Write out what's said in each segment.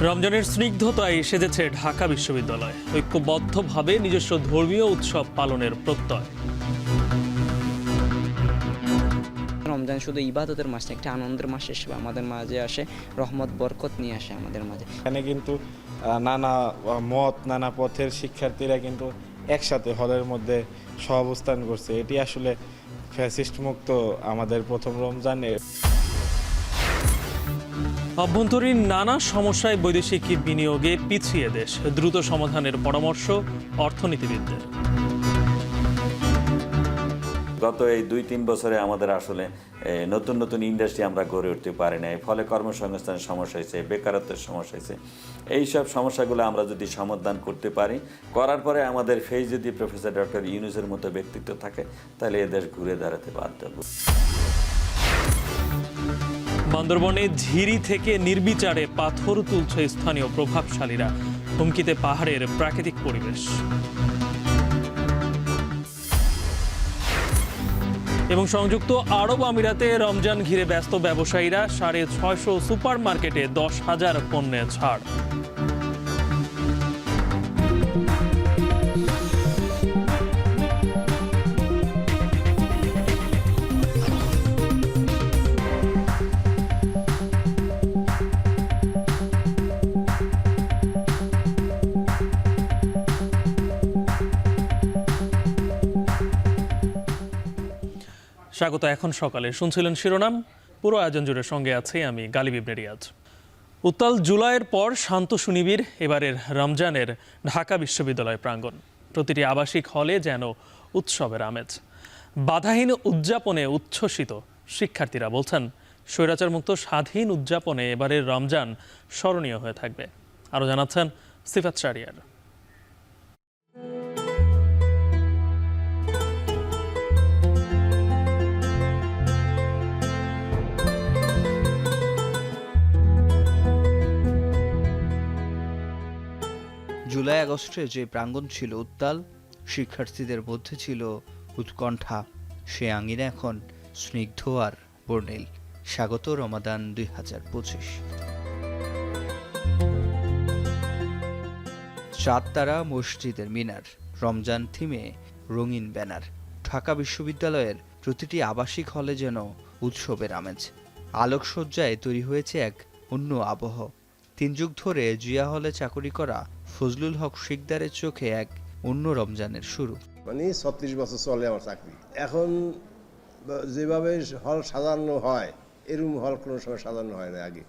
রমজানের স্নিগ্ধতায় সেজেছে ঢাকা বিশ্ববিদ্যালয়, ঐক্যবদ্ধভাবে নিজস্ব ধর্মীয় উৎসব পালনের প্রত্যয়। রমজান শুধু ইবাদতের মাস না, একটা আনন্দের মাস হিসেবে আমাদের মাঝে আসে, রহমত বরকত নিয়ে আসে আমাদের মাঝে। এখানে কিন্তু নানা মত নানা পথের শিক্ষার্থীরা কিন্তু একসাথে হলের মধ্যে সহাবস্থান করছে। এটি আসলে ফ্যাসিস্ট মুক্ত আমাদের প্রথম রমজানে। অভ্যন্তরীণ নানা সমস্যায় বৈদেশিক বিনিয়োগে পিছিয়ে দেশ, দ্রুত সমাধানের পরামর্শ অর্থনীতিবিদদের। গত এই 2-3 বছরে আমাদের আসলে নতুন নতুন ইন্ডাস্ট্রি আমরা গড়ে উঠতে পারি নাই, ফলে কর্মসংস্থানের সমস্যা হয়েছে, বেকারত্বের সমস্যা হয়েছে। এইসব সমস্যাগুলো আমরা যদি সমাধান করতে পারি, করার পরে আমাদের ফেস যদি প্রফেসর ডক্টর ইউনূসের মতো ব্যক্তিত্ব থাকে, তাহলে এ দেশ ঘুরে দাঁড়াতে বাধ্য হবে। বান্দরবনে ঝিরি থেকে নির্বিচারে পাথর তুলছে স্থানীয় প্রভাবশালীরা, হুমকিতে পাহাড়ের প্রাকৃতিক পরিবেশ। এবং সংযুক্ত আরব আমিরাতে রমজান ঘিরে ব্যস্ত ব্যবসায়ীরা, 650 সুপার মার্কেটে 10,000 পণ্যে ছাড়। স্বাগত। এখন সকালে শুনছিলেন শিরোনাম, পুরো আয়োজন জুড়ে সঙ্গে আছে আমি গালিব ইবনে রিয়াজ। উত্তাল জুলাইয়ের পর শান্ত সুনিবিড় এবারের রমজানের ঢাকা বিশ্ববিদ্যালয় প্রাঙ্গণ। প্রতিটি আবাসিক হলে যেন উৎসবের আমেজ। বাধাহীন উদযাপনে উচ্ছ্বসিত শিক্ষার্থীরা বলছেন, স্বৈরাচার মুক্ত স্বাধীন উদযাপনে এবারের রমজান স্মরণীয় হয়ে থাকবে। আরও জানাচ্ছেন সিফাত শাহরিয়ার। জুলাই আগস্টে যে প্রাঙ্গণ ছিল উত্তাল, শিক্ষার্থীদের মধ্যে ছিল উৎকণ্ঠা, সে আঙিনা এখন স্নিগ্ধ আর বর্ণিল। স্বাগত রমাদান 2025। চাঁদ তারা, মসজিদের মিনার, রমজান থিমে রঙিন ব্যানার। ঢাকা বিশ্ববিদ্যালয়ের প্রতিটি আবাসিক হলে যেন উৎসবের আমেজ। আলোকসজ্জায় তৈরি হয়েছে এক অন্য আবহ। 3 যুগ ধরে জিয়া হলে চাকরি করা ফজলুল হক শিকদারের চোখে এক অন্য রমজানের শুরু। 36 বছর চলে আমার চাকরি। এখন যেভাবে হল সাজানো হয়, এরকম হল কোনো সময় সাজানো হয় না আগে।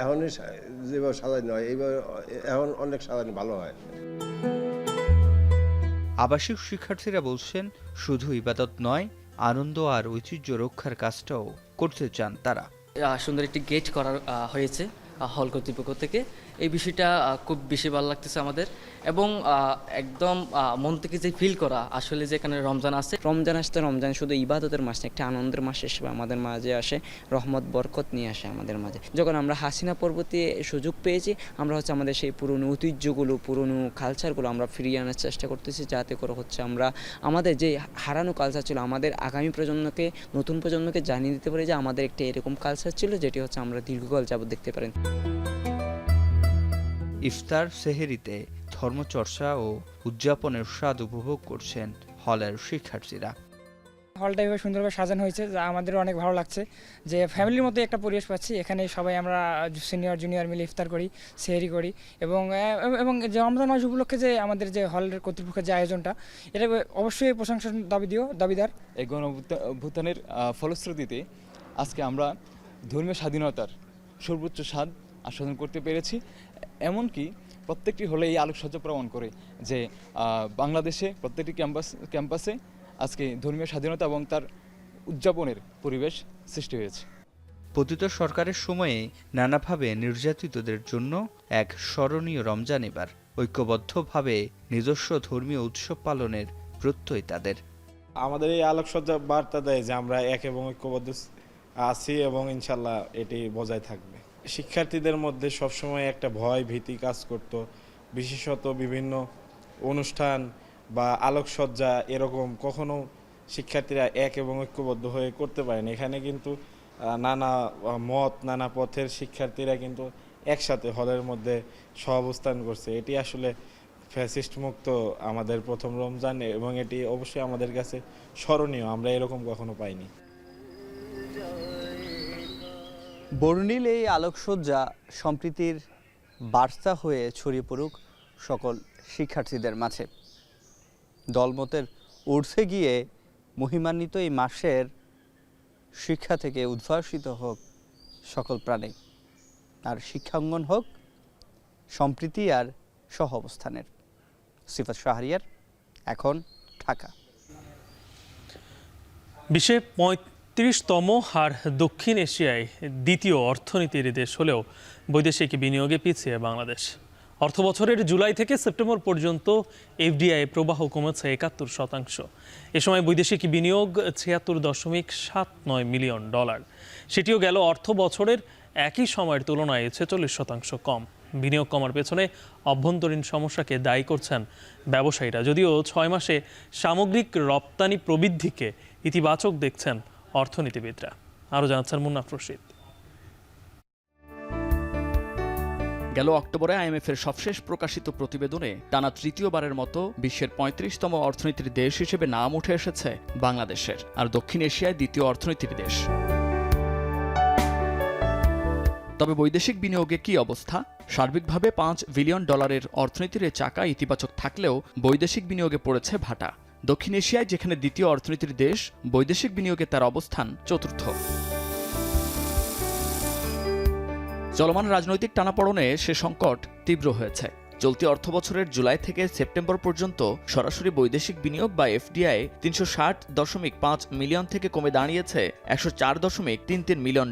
এখন যেভাবে সাজানো হয় এইভাবে এখন অনেক সাজানো ভালো হয়। আবাসিক শিক্ষার্থীরা বলছেন, শুধু ইবাদত নয়, আনন্দ আর ঐতিহ্য রক্ষার কাজটাও করতে চান তারা। সুন্দর একটি গেট করা হয়েছে হল কর্তৃপক্ষ থেকে। এই বিষয়টা খুব বেশি ভালো লাগতেছে আমাদের, এবং একদম মন থেকে যে ফিল করা আসলে যে এখানে রমজান আছে। রমজান আসতে, রমজান শুধু ইবাদতের মাস না, একটা আনন্দের মাস হিসেবে আমাদের মাঝে আসে, রহমত বরকত নিয়ে আসে আমাদের মাঝে। যখন আমরা হাসিনা পরবর্তী সুযোগ পেয়েছি, আমরা আমাদের সেই পুরনো ঐতিহ্যগুলো, পুরনো কালচারগুলো আমরা ফিরিয়ে আনার চেষ্টা করতেছি, যাতে করে আমরা আমাদের যে হারানো কালচার ছিল, আমাদের আগামী প্রজন্মকে, নতুন প্রজন্মকে জানিয়ে দিতে পারি যে আমাদের একটা এরকম কালচার ছিল, যেটি আমরা দীর্ঘকাল যাবত দেখতে পারেন। ইফতার সেহেরিতে ধর্মচর্চা ও উদযাপনের স্বাদ উপভোগ করছেন হলের শিক্ষার্থীরা। হলটা এভাবে সুন্দরভাবে সাজানো হয়েছে, যা আমাদের অনেক ভালো লাগছে, যে ফ্যামিলির মতো একটা পরিবেশ পাচ্ছি। এখানে সবাই আমরা সিনিয়র জুনিয়র মিলে ইফতার করি, সেহরি করি, এবং যে রমজান মাস উপলক্ষে যে আমাদের যে হলের কর্তৃপক্ষের যে আয়োজনটা, এটা অবশ্যই প্রশংসার দাবিদার। এই গণঅভ্যুত্থানের ফলশ্রুতিতে আজকে আমরা ধর্মীয় স্বাধীনতার সর্বোচ্চ স্বাদ আস্বাদন করতে পেরেছি। এমনকি প্রত্যেকটি হলে এই আলোকসজ্জা প্রমাণ করে যে বাংলাদেশে প্রত্যেকটি ক্যাম্পাসে আজকে ধর্মীয় স্বাধীনতা এবং তার উদযাপনের পরিবেশ সৃষ্টি হয়েছে। পতিত সরকারের সময়ে নানাভাবে নির্যাতিতদের জন্য এক স্মরণীয় রমজান এবার। ঐক্যবদ্ধভাবে নিজস্ব ধর্মীয় উৎসব পালনের প্রত্যয় তাদের। আমাদের এই আলোকসজ্জা বার্তা দেয় যে আমরা এক এবং ঐক্যবদ্ধ আছি, এবং ইনশাল্লাহ এটি বজায় থাকবে। শিক্ষার্থীদের মধ্যে সবসময় একটা ভয় ভীতি কাজ করত, বিশেষত বিভিন্ন অনুষ্ঠান বা আলোকসজ্জা এরকম কখনো শিক্ষার্থীরা এক এবং ঐক্যবদ্ধ হয়ে করতে পারেন। এখানে কিন্তু নানা মত নানা পথের শিক্ষার্থীরা কিন্তু একসাথে হলের মধ্যে সহাবস্থান করছে, এটি আসলে ফ্যাসিস্ট মুক্ত আমাদের প্রথম রমজান, এবং এটি অবশ্যই আমাদের কাছে স্মরণীয়। আমরা এরকম কখনো পাইনি। বর্ণিল এই আলোকসজ্জা সম্প্রীতির বার্তা হয়ে ছড়িয়ে পড়ুক সকল শিক্ষার্থীদের মাঝে। দলমতের ঊর্ধ্বে গিয়ে মহিমান্বিত এই মাসের শিক্ষা থেকে উদ্ভাসিত হোক সকল প্রাণী, আর শিক্ষাঙ্গন হোক সম্প্রীতি আর সহ অবস্থানের। সিফাত শাহরিয়ার, এখন ঢাকা। বিশ্বে ৩৫তম আর দক্ষিণ এশিয়ায় দ্বিতীয় অর্থনীতির দেশ হলেও বৈদেশিক বিনিয়োগে পিছিয়ে বাংলাদেশ। অর্থবছরের জুলাই থেকে সেপ্টেম্বর পর্যন্ত এফডিআই প্রবাহ কমেছে ৭১%। এ সময় বৈদেশিক বিনিয়োগ ৭৬.৭৯ মিলিয়ন ডলার। সেটিও গেল অর্থ বছরের একই সময়ের তুলনায় ৪৬% কম। বিনিয়োগ কমার পেছনে অভ্যন্তরীণ সমস্যাকে দায়ী করছেন ব্যবসায়ীরা, যদিও ৬ মাসে সামগ্রিক রপ্তানি প্রবৃদ্ধিকে ইতিবাচক দেখছেন অর্থনীতিবিদরা। আরও জানাচ্ছেন মুন্নাফ রশিদ। গেল অক্টোবরে আইএমএফের সবশেষ প্রকাশিত প্রতিবেদনে টানা তৃতীয়বারের মতো বিশ্বের ৩৫তম অর্থনীতির দেশ হিসেবে নাম উঠে এসেছে বাংলাদেশের, আর দক্ষিণ এশিয়ায় দ্বিতীয় অর্থনীতির দেশ। তবে বৈদেশিক বিনিয়োগে কি অবস্থা? সার্বিকভাবে $5 বিলিয়ন অর্থনীতির চাকা ইতিবাচক থাকলেও বৈদেশিক বিনিয়োগে পড়েছে ভাটা। দক্ষিণ এশিয়ায় যেখানে দ্বিতীয় অর্থনীতির দেশ, বৈদেশিক বিনিয়োগে তার অবস্থান চতুর্থ। চলমান রাজনৈতিক টানাপড়নে সে সংকট তীব্র হয়েছে। চলতি অর্থবছরের জুলাই থেকে সেপ্টেম্বর পর্যন্ত সরাসরি বৈদেশিক বিনিয়োগ বা এফডিআই ৩৬০.৫ মিলিয়ন থেকে কমে দাঁড়িয়েছে $১০৪.৩৩ মিলিয়ন,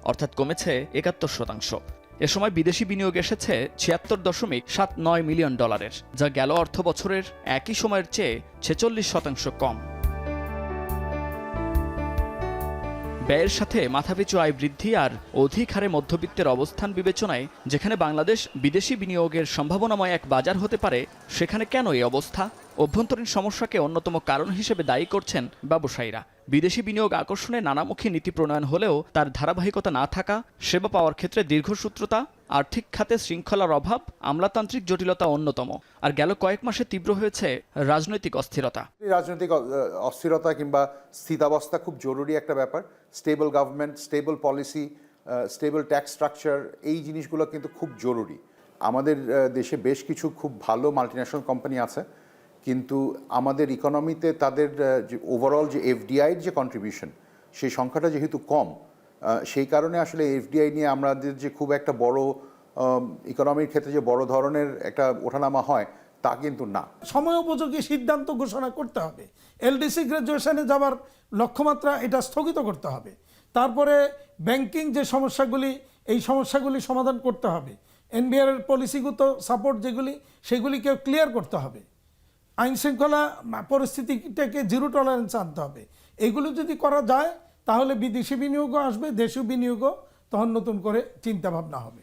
অর্থাৎ কমেছে ৭১%। এ সময় বিদেশি বিনিয়োগ এসেছে $৭৬.৭৯ মিলিয়ন, যা গেল অর্থবছরের একই সময়ের চেয়ে ৪৬% কম। ব্যয়ের সাথে মাথাপিছু আয় বৃদ্ধি আর অধিক হারে মধ্যবিত্তের অবস্থান বিবেচনায় যেখানে বাংলাদেশ বিদেশি বিনিয়োগের সম্ভাবনাময় এক বাজার হতে পারে, সেখানে কেন এই অবস্থা? অভ্যন্তরীণ সমস্যাকে অন্যতম কারণ হিসেবে দায়ী করছেন ব্যবসায়ীরা। বিদেশি বিনিয়োগ আকর্ষণে নানামুখী নীতি প্রণয়ন হলেও তার ধারাবাহিকতা না থাকা, সেবা পাওয়ার ক্ষেত্রে দীর্ঘসূত্রতা, আর্থিক খাতে শৃঙ্খলার অভাব, আমলাতান্ত্রিক জটিলতা অন্যতম। আর গেল কয়েক মাসে তীব্র হয়েছে রাজনৈতিক অস্থিরতা। রাজনৈতিক অস্থিরতা কিংবা স্থিতাবস্থা খুব জরুরি একটা ব্যাপার। Stable government, stable policy, stable tax structure, এই জিনিসগুলো কিন্তু খুব জরুরি। আমাদের দেশে বেশ কিছু খুব ভালো মাল্টিন্যাশনাল কোম্পানি আছে, কিন্তু আমাদের ইকোনমিতে তাদের যে ওভারঅল যে এফডিআইয়ের যে কন্ট্রিবিউশন, সেই সংখ্যাটা যেহেতু কম, সেই কারণে আসলে এফডিআই নিয়ে আমাদের যে খুব একটা বড় ইকোনমির ক্ষেত্রে যে বড় ধরনের একটা ওঠানামা হয় তা কিন্তু না। সময় উপযোগী সিদ্ধান্ত ঘোষণা করতে হবে। এলডিসি গ্রাজুয়েশনে যাওয়ার লক্ষ্যমাত্রা এটা স্থগিত করতে হবে। তারপরে ব্যাংকিং যে সমস্যাগুলি, এই সমস্যাগুলি সমাধান করতে হবে। এনবিআর এর পলিসিগত সাপোর্ট যেগুলি, সেগুলিকে ক্লিয়ার করতে হবে। আইন শৃঙ্খলা পরিস্থিতিটাকে জিরো টলারেন্স আনতে হবে। এগুলো যদি করা যায় তাহলে বিদেশি বিনিয়োগও আসবে, দেশীয় বিনিয়োগও তখন নতুন করে চিন্তা ভাবনা হবে।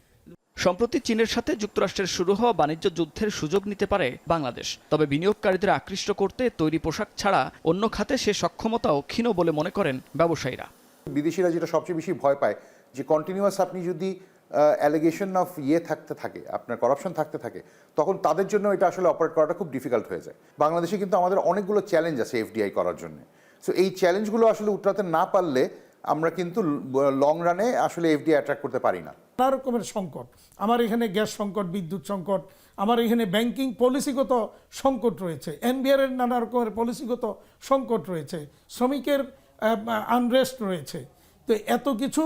সম্প্রতি চীনের সাথে যুক্তরাষ্ট্রের শুরু হওয়া বাণিজ্য যুদ্ধের সুযোগ নিতে পারে বাংলাদেশ। তবে বিনিয়োগকারীদের আকৃষ্ট করতে তৈরি পোশাক ছাড়া অন্য খাতে সে সক্ষমতাও ক্ষীণ বলে মনে করেন ব্যবসায়ীরা। বিদেশিরা যেটা সবচেয়ে বেশি ভয় পায়, যে কন্টিনিউয়াস আপনি যদি অ্যালিগেশন অফ থাকতে থাকে, আপনার করাপশন থাকতে থাকে, তখন তাদের জন্য এটা আসলে অপারেট করাটা খুব ডিফিকাল্ট হয়ে যায়। বাংলাদেশে কিন্তু আমাদের অনেকগুলো চ্যালেঞ্জ আছে এফডিআই করার জন্য। সো এই চ্যালেঞ্জগুলো আসলে উতরাতে না পারলে আমরা কিন্তু লং রানে আসলে এফডিআই অ্যাট্রাক্ট করতে পারি না। নানা রকমের সংকট, আমার এখানে গ্যাস সংকট, বিদ্যুৎ সংকট, আমার এখানে ব্যাংকিং পলিসিগত সংকট রয়েছে, এনবিআর এর নানা রকমের পলিসিগত সংকট রয়েছে, শ্রমিকের আনরেস্ট রয়েছে। তো এত কিছু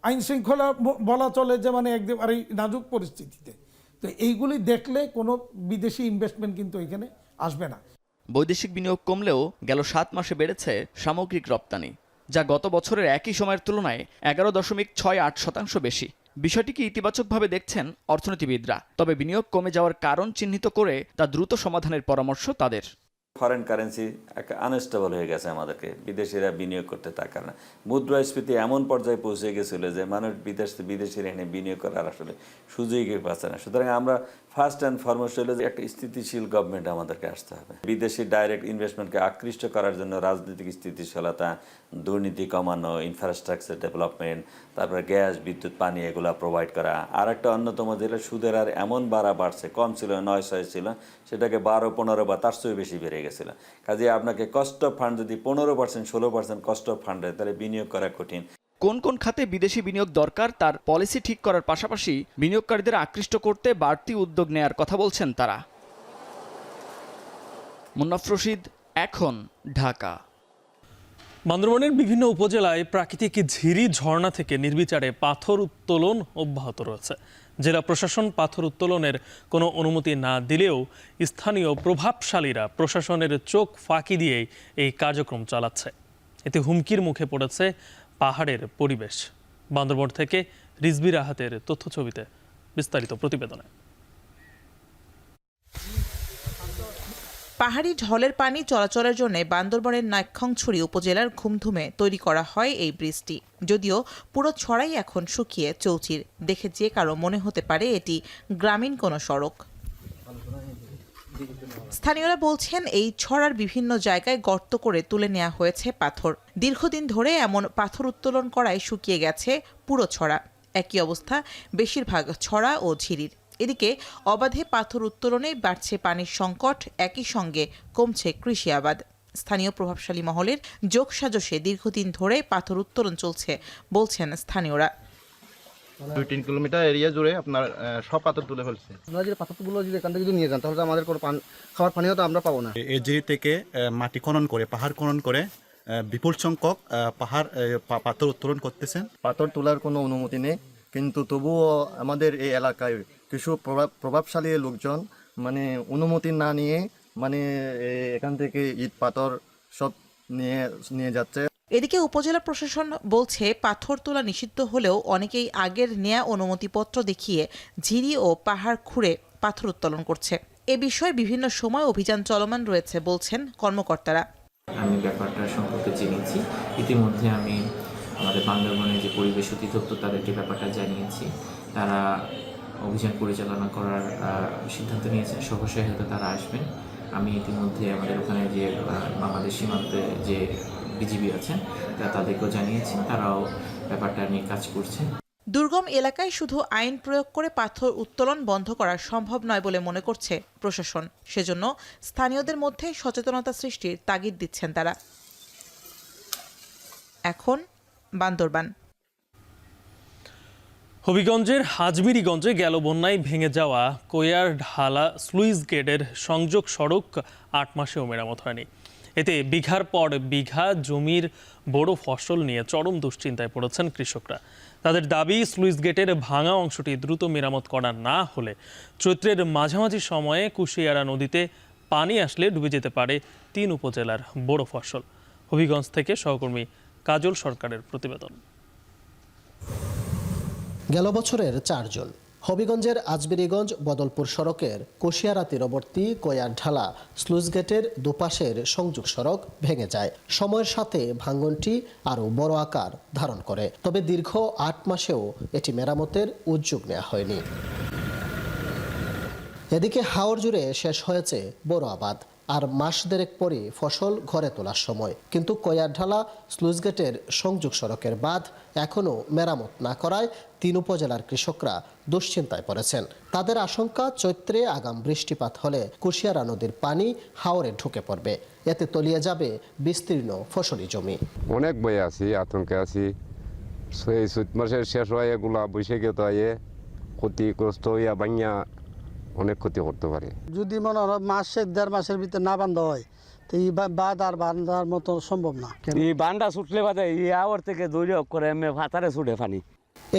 আইন শৃঙ্খলা বলা চলে যে মানে একেবারে নাজুক পরিস্থিতিতে। তো এইগুলি দেখলে কোনো বিদেশি ইনভেস্টমেন্ট কিন্তু এখানে আসবে না। বৈদেশিক বিনিয়োগ কমলেও গেল 7 মাসে বেড়েছে সামগ্রিক রপ্তানি, যা গত বছরের একই সময়ের তুলনায় 11.68% বেশি। বিষয়টিকে ইতিবাচকভাবে দেখছেন অর্থনীতিবিদরা। তবে বিনিয়োগ কমে যাওয়ার কারণ চিহ্নিত করে তা দ্রুত সমাধানের পরামর্শ তাদের। ফরেন কারেন্সি একটা আনস্টেবল হয়ে গেছে, আমাদেরকে বিদেশিরা বিনিয়োগ করতে তাকার না। মুদ্রাস্ফীতি এমন পর্যায়ে পৌঁছে গেছিলো যে মানুষ বিদেশিরা এনে বিনিয়োগ করার আসলে সুযোগই পাচ্ছে না। সুতরাং আমরা ফার্স্ট অ্যান্ড ফরমোস্ট হলো যে একটা স্থিতিশীল গভর্নমেন্ট আমাদেরকে আসতে হবে। বিদেশি ডাইরেক্ট ইনভেস্টমেন্টকে আকৃষ্ট করার জন্য রাজনৈতিক স্থিতিশীলতা, দুর্নীতি কমানো, ইনফ্রাস্ট্রাকচার ডেভেলপমেন্ট, তারপরে গ্যাস, বিদ্যুৎ, পানি এগুলো প্রোভাইড করা। আর একটা অন্যতম যেটা সুদের আর এমন বাড়ছে, কম ছিল 9 ছিল, সেটাকে 12-15 বা তার চেয়ে বেশি বেড়ে গেছিল। কাজে আপনাকে কস্ট অফ ফান্ড যদি 15% 16% কস্ট অফ ফান্ড হয়, তাহলে বিনিয়োগ করা কঠিন। কোন কোন খাতে বিদেশি বিনিয়োগ দরকার তার পলিসি ঠিক করার পাশাপাশি বিনিয়োগকারীদের আকৃষ্ট করতে বাড়তি উদ্যোগ নেয়ার কথা বলছেন তারা। মুন্নাফ রশিদ, এখন, ঢাকা। বান্দরবানের বিভিন্ন উপজেলায় প্রাকৃতিক ঝিরি ঝর্ণা থেকে নির্বিচারে পাথর উত্তোলন অব্যাহত রয়েছে। জেলা প্রশাসন পাথর উত্তোলনের কোনো অনুমতি না দিলেও স্থানীয় প্রভাবশালীরা প্রশাসনের চোখ ফাঁকি দিয়েই এই কার্যক্রম চালাচ্ছে। এতে হুমকির মুখে পড়েছে পাহাড়ের পরিবেশ। বান্দরবান থেকে রিজভী রাহাতের তথ্যছবিতে বিস্তারিত প্রতিবেদনে। পাহাড়ি ঢলের পানি চলাচলের জন্য বান্দরবানের নাইক্ষ্যংছড়ি উপজেলার ঘুমধুমে তৈরি করা হয় এই ব্রিজটি। যদিও পুরো ছড়াই এখন শুকিয়ে চৌচির, দেখে যে কারো মনে হতে পারে এটি গ্রামীণ কোনো সড়ক। স্থানীয়রা বলছেন এই ছড়ার বিভিন্ন জায়গায় গর্ত করে তুলে নেওয়া হয়েছে পাথর। দীর্ঘদিন ধরে এমন পাথর উত্তোলন করায় শুকিয়ে গেছে পুরো ছড়া। একই অবস্থা বেশিরভাগ ছড়া ও ঝিরির। এদিকে অবাধে পাথর উত্তোলনে বাড়ছে পানির সংকট, একই সঙ্গে কমছে কৃষি আবাদ। স্থানীয় প্রভাবশালী মহলের যোগসাজশে দীর্ঘদিন ধরে পাথর উত্তোলন চলছে বলছেন স্থানীয়রা। 2-3 কিলোমিটার এরিয়া জুড়ে আপনার সব পাথর তুলে ফেলছে। আমরা যে পাথরগুলো যদি এখান থেকে যদি নিয়ে যান, তাহলে আমাদের কোনো খাবার পানিও তো আমরা পাবো না। এই জিরি থেকে মাটি খনন করে, পাহাড় খনন করে বিপুল সংখ্যক পাথর উত্তোলন করতেছেন। পাথর তোলার কোনো অনুমতি নেই, কিন্তু তবুও আমাদের এই এলাকায় কিছু প্রভাবশালী লোকজন মানে অনুমতি না নিয়ে মানে এখান থেকে ইট পাথর সব নিয়ে যাচ্ছে। এদিকে উপজেলা প্রশাসন বলছে পাথর তোলা নিষিদ্ধ হলেও অনেকেই আগের নেয়া অনুমতিপত্র দেখিয়ে ঝিরি ও পাহাড় খুঁড়ে পাথর উত্তোলন করছে। এ বিষয়ে বিভিন্ন সময় অভিযান চলমান রয়েছে বলছেন কর্মকর্তারা। আমি ব্যাপারটা সম্পর্কে জেনেছি, ইতিমধ্যে আমি আমাদের বান্দরবানের যে পরিবেশ অধিদপ্তর তাদেরকে ব্যাপারটা জানিয়েছি। তারা অভিযান পরিচালনা করার সিদ্ধান্ত নিয়েছেন, সহসহায়তা তারা আসবেন। আমি ইতিমধ্যে আমাদের ওখানে যে বাংলাদেশ সীমান্তে যে বিজিবি আছেন তাদেরকেও জানিয়েছি, তারাও ব্যাপারটা নিয়ে কাজ করছেন। দুর্গম এলাকায় শুধু আইন প্রয়োগ করে পাথর উত্তোলন বন্ধ করা সম্ভব নয় বলে মনে করছে প্রশাসন। সেজন্য স্থানীয়দের মধ্যে সচেতনতা সৃষ্টির তাগিদ দিচ্ছেন তারা। এখন বান্দরবান। হবিগঞ্জের হাজমিরিগঞ্জে গেল বন্যায় ভেঙে যাওয়া কোয়ার ঢালা স্লুইস গেটের সংযোগ সড়ক 8 মাসেও মেরামত হয়নি। এতে বিঘার পর বিঘা জমির বড় ফসল নিয়ে চরম দুশ্চিন্তায় পড়েছেন কৃষকরা। তাদের দাবি, স্লুইস গেটের ভাঙা অংশটি দ্রুত মেরামত করা না হলে চৈত্রের মাঝামাঝি সময়ে কুশিয়ারা নদীতে পানি আসলে ডুবে যেতে পারে 3 উপজেলার বড় ফসল। হবিগঞ্জ থেকে সহকর্মী কাজল সরকারের প্রতিবেদন। গেল বছরের 4 জুন হবিগঞ্জের আজমিরিগঞ্জ বদলপুর সড়কের কুশিয়ারা তীরবর্তী কোয়ার ঢালা স্লুইস গেটের দুপাশের সংযোগ সড়ক ভেঙে যায়। সময়ের সাথে ভাঙনটি আরও বড় আকার ধারণ করে, তবে দীর্ঘ 8 মাসেও এটি মেরামতের উদ্যোগ নেওয়া হয়নি। এদিকে হাওর জুড়ে শেষ হয়েছে বড় আবাদ, আর মাস দেড়েক পরই ফসল ঘরে তোলার সময়। কিন্তু কোয়ার ঢালা স্লুইস গেটের সংযোগ সড়কের বাঁধ এখনও মেরামত না করায় 3 উপজেলার কৃষকরা দুশ্চিন্তায় পড়েছেন। তাদের আশঙ্কা, চৈত্রে আগাম বৃষ্টিপাত হলে কুশিয়ারা নদীর পানি হাওরে ঢুকে পড়বে, এতে তলিয়ে যাবে বিস্তীর্ণ ফসলি জমি। অনেক বয়ে আছি, আতঙ্কে আছি। চৈত মাসের শেষ হয় এগুলা বৈশাখে তো ক্ষতিগ্রস্ত হইয়া ভাঙিয়া অনেক ক্ষতি করতে পারে। যদি মনে হয় মাসের 1.5 মাসের ভিতরে না বান্ধা হয় তো এই বাঁধ আর বান্ধার মতো সম্ভব না। এই বান্ধা ছুটলে বাদে এই আওয়ার থেকে দৌড়ে করে ভাতারে ছুটে পানি।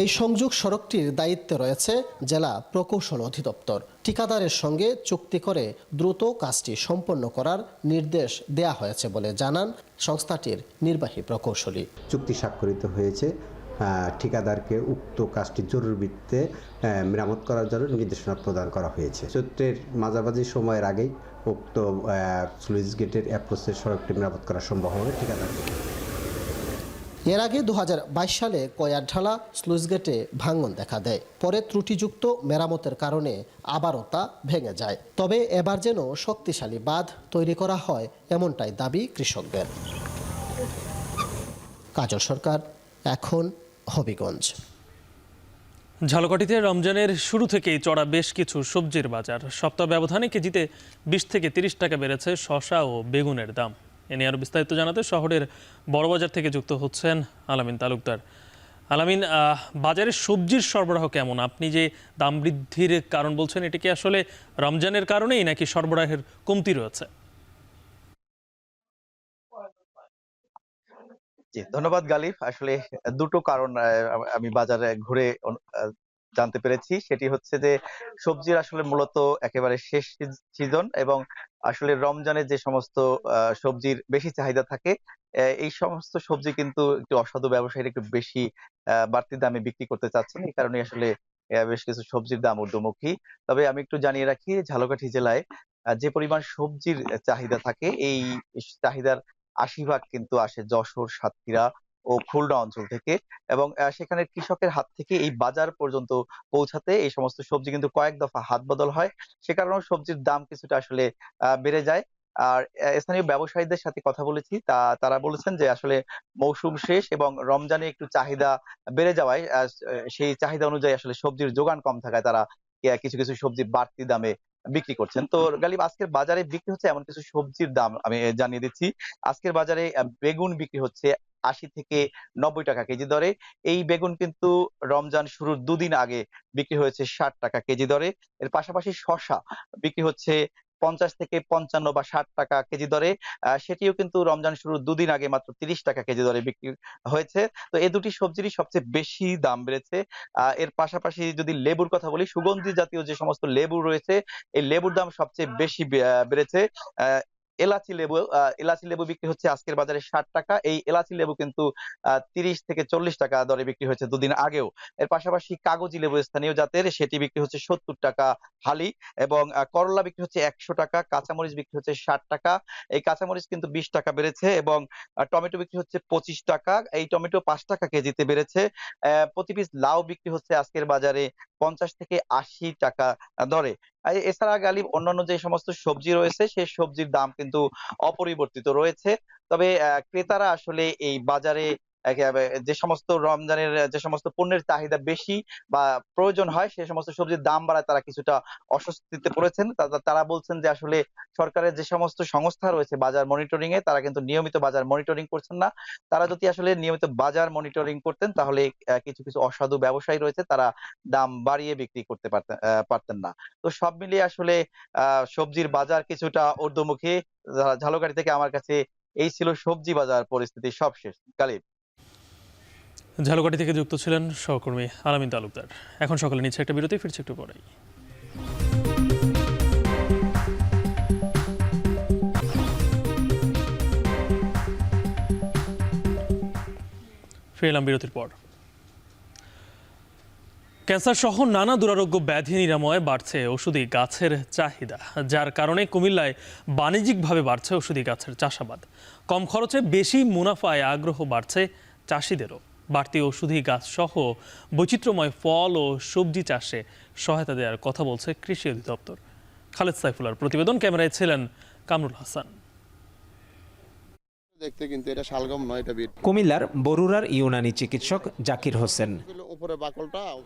এই সংযোগ সড়কটির দায়িত্বে রয়েছে জেলা প্রকৌশল অধিদপ্তর। ঠিকাদারের সঙ্গে চুক্তি করে দ্রুত কাজটি সম্পন্ন করার নির্দেশ দেয়া হয়েছে বলে জানান সংস্থাটির নির্বাহী প্রকৌশলী। চুক্তি স্বাক্ষরিত হয়েছে ঠিকাদারকে উক্ত কাজটি জরুরি ভিত্তিতে মেরামত করার জন্য নির্দেশনা প্রদান করা হয়েছে। চৈত্রের মাঝামাঝি সময়ের আগেই উক্ত স্লুইস গেটের অ্যাপ্রোচের সড়কটি মেরামত করা সম্ভব হবে ঠিকাদারকে। এর আগে 2022 সালে কয়ারঢালা স্লুইস গেটে ভাঙন দেখা দেয়। পরে ত্রুটিযুক্ত মেরামতের কারণে আবারও তা ভেঙে যায়। তবে এবার যেন শক্তিশালী বাঁধ তৈরি করা হয় এমনটাই দাবি কৃষকদের। কাজল সরকার, এখন হবিগঞ্জ। ঝালকাঠিতে রমজানের শুরু থেকেই চড়া বেশ কিছু সবজির বাজার। সপ্তাহ ব্যবধানে কেজিতে 20 থেকে 30 টাকা বেড়েছে শসা ও বেগুনের দাম। এ নিয়ে আরও বিস্তারিত জানাতে শহরের বড়বাজার থেকে যুক্ত হচ্ছেন আলামিন তালুকদার। আলামিন, বাজারে সবজির সরবরাহ কেমন? আপনি যে দাম বৃদ্ধির কারণ বলছেন, এটা কি আসলে রমজানের কারণেই নাকি সরবরাহের কমতি রয়েছে? জি, ধন্যবাদ গালিব। আসলে দুটো কারণ আমি বাজারে ঘুরে জানতে পেরেছি। সেটি হচ্ছে যে সবজির আসলে মূলত একেবারে শেষ সিজন এবং আসলে রমজানের যে সমস্ত সবজির বেশি চাহিদা থাকে, এই সমস্ত সবজি কিন্তু একটু অসাধু ব্যবসায়ীরা একটু বেশি বাড়তি দামে বিক্রি করতে চাচ্ছেন। এই কারণে আসলে বেশ কিছু সবজির দাম ঊর্ধ্বমুখী। তবে আমি একটু জানিয়ে রাখি, ঝালকাঠি জেলায় যে পরিমাণ সবজির চাহিদা থাকে, এই চাহিদার 80% কিন্তু আসে যশোর, সাতক্ষীরা ও খুলনা অঞ্চল থেকে এবং সেখানে কৃষকের হাত থেকে এই বাজার পর্যন্ত পৌঁছাতে এই সমস্ত সবজি কিন্তু কয়েক দফা হাত বদল হয়। সে কারণে সবজির দাম কিছুটা আসলে বেড়ে যায়। আর স্থানীয় ব্যবসায়ীদের সাথে কথা বলেছি, তারা বলেছেন যে আসলে মৌসুম শেষ এবং রমজানে একটু চাহিদা বেড়ে যাওয়ায় সেই চাহিদা অনুযায়ী আসলে সবজির যোগান কম থাকায় তারা কিছু কিছু সবজি বাড়তি দামে বিক্রি করছেন। তো গালিব, আজকের বাজারে বিক্রি হচ্ছে এমন কিছু সবজির দাম আমি জানিয়ে দিচ্ছি। আজকের বাজারে বেগুন বিক্রি হচ্ছে 80 থেকে 90 টাকা কেজি দরে। এই বেগুন কিন্তু রমজান শুরুর দুদিন আগে বিক্রি হয়েছে 60 টাকা কেজি দরে। এর পাশাপাশি শসা বিক্রি হচ্ছে 50 থেকে 55 বা 60 টাকা কেজি দরে। সেটিও কিন্তু রমজান শুরুর দুদিন আগে মাত্র 30 টাকা কেজি দরে বিক্রি হয়েছে। তো এই দুটি সবজিরই সবচেয়ে বেশি দাম বেড়েছে। এর পাশাপাশি যদি লেবুর কথা বলি, সুগন্ধি জাতীয় যে সমস্ত লেবু রয়েছে, এই লেবুর দাম সবচেয়ে বেশি বেড়েছে। এলাচি লেবু বিক্রি হচ্ছে আজকের বাজারে 60 টাকা। এই এলাচি লেবু কিন্তু 30 থেকে 40 টাকা দরে বিক্রি হয়েছে দুদিন আগেও। এর পাশাপাশি কাগজি লেবু স্থানীয় জাতের, সেটি বিক্রি হচ্ছে 70 টাকা হালি এবং করলা বিক্রি হচ্ছে 100 টাকা। কাঁচামরিচ বিক্রি হচ্ছে 60 টাকা। এই কাঁচামরিচ কিন্তু 20 টাকা বেড়েছে এবং টমেটো বিক্রি হচ্ছে 25 টাকা। এই টমেটো 5 টাকা কেজিতে বেড়েছে। প্রতি পিস লাউ বিক্রি হচ্ছে আজকের বাজারে 50 থেকে 80 টাকা দরে। এছাড়া গালিব অন্যান্য যে সমস্ত সবজি রয়েছে, সেই সবজির দাম কিন্তু অপরিবর্তিত রয়েছে। তবে ক্রেতারা আসলে এই বাজারে যে সমস্ত রমজানের যে সমস্ত পণ্যের চাহিদা বেশি বা প্রয়োজন হয়, সে সমস্ত সবজির দাম বাড়ায় তারা কিছুটা অস্বস্তিতে পড়েছেন। তারা বলছেন যে আসলে সরকারের যে সমস্ত সংস্থা রয়েছে বাজার মনিটরিং এ, তারা কিন্তু নিয়মিত বাজার মনিটরিং করছেন না। তারা যদি আসলে নিয়মিত বাজার মনিটরিং করতেন, তাহলে কিছু কিছু অসাধু ব্যবসায়ী রয়েছে, তারা দাম বাড়িয়ে বিক্রি করতে পারতেন না। তো সব মিলিয়ে আসলে সবজির বাজার কিছুটা ঊর্ধ্বমুখী। ঝালকাঠি থেকে আমার কাছে এই ছিল সবজি বাজার পরিস্থিতি সবশেষ। গালিব। ঝালকাঠি থেকে যুক্ত ছিলেন সহকর্মী আলামিন তালুকদার। এখন সকালে নিচ্ছে একটা বিরতি, ফিরছে একটু পরেই। ফিরলাম বিরতির পর। ক্যান্সার সহ নানা দুরারোগ্য ব্যাধি নিরাময়ে বাড়ছে ওষুধি গাছের চাহিদা, যার কারণে কুমিল্লায় বাণিজ্যিকভাবে বাড়ছে ওষুধি গাছের চাষাবাদ। কম খরচে বেশি মুনাফায় আগ্রহ বাড়ছে চাষিদেরও। বাড়তি ওষুধি গাছ সহ বৈচিত্র্যময় ফল ও সবজি চাষে সহায়তা দেওয়ার কথা বলছে কৃষি অধিদপ্তর। খালেদ সাইফুল্লাহর প্রতিবেদন, ক্যামেরায় ছিলেন কামরুল হাসান। দেখতে কিন্তু এটা শালগম নয়, এটা বিট। কুমিল্লার বরুড়ার ইউনানি চিকিৎসক জাকির হোসেন